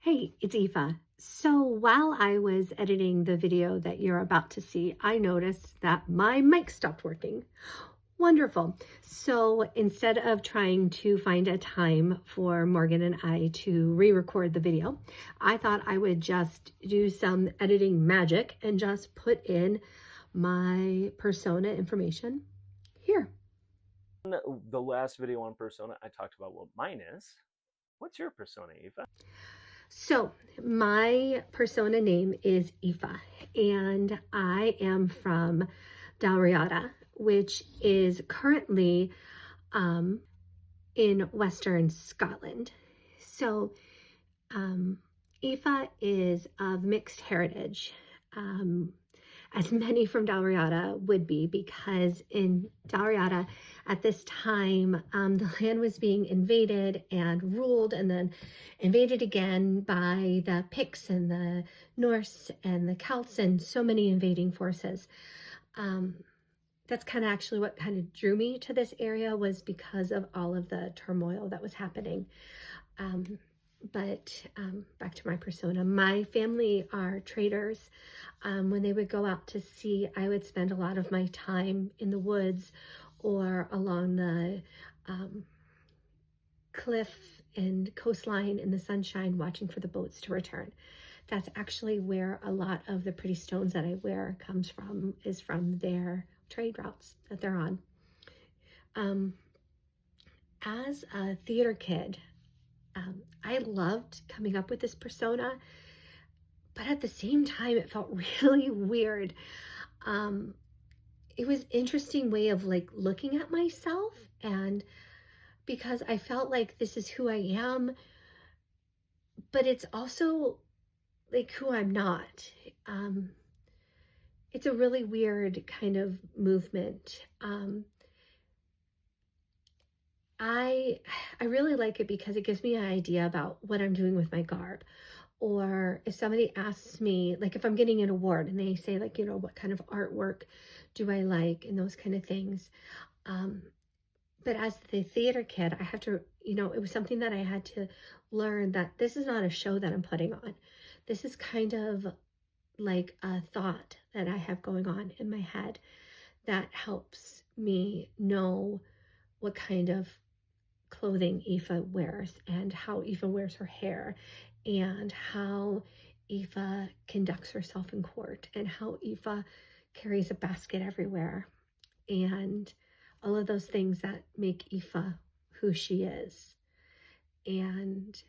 Hey, it's Aoife. So while I was editing the video that you're about to see, I noticed that my mic stopped working. Wonderful. So instead of trying to find a time for Morgan and I to re-record the video, I thought I would just do some editing magic and just put in my persona information here. The last video on persona, I talked about what mine is. What's your persona, Eva? So my persona name is Aoife, and I am from Dalriada, which is currently um, in Western Scotland. So Aoife is of mixed heritage. Um, as many from Dalriada would be, because in Dalriada at this time, the land was being invaded and ruled and then invaded again by the Picts and the Norse and the Celts and so many invading forces. Um, that's kind of actually what kind of drew me to this area, was because of all of the turmoil that was happening. Um, but back to my persona. My family are traders. When they would go out to sea, I would spend a lot of my time in the woods or along the cliff and coastline in the sunshine, watching for the boats to return. That's actually where a lot of the pretty stones that I wear comes from, is from their trade routes that they're on. As a theater kid, I loved coming up with this persona, but at the same time, it felt really weird. Um, it was an interesting way of like looking at myself, and because I felt like this is who I am, but it's also like who I'm not. Um, it's a really weird kind of movement. I I really like it because it gives me an idea about what I'm doing with my garb. Or if somebody asks me, like if I'm getting an award and they say like, what kind of artwork do I like and those kind of things. Um, but as the theater kid, I have to, it was something that I had to learn, that this is not a show that I'm putting on. This is kind of like a thought that I have going on in my head that helps me know what kind of clothing Aoife wears and how Aoife wears her hair and how Aoife conducts herself in court and how Aoife carries a basket everywhere and all of those things that make Aoife who she is. And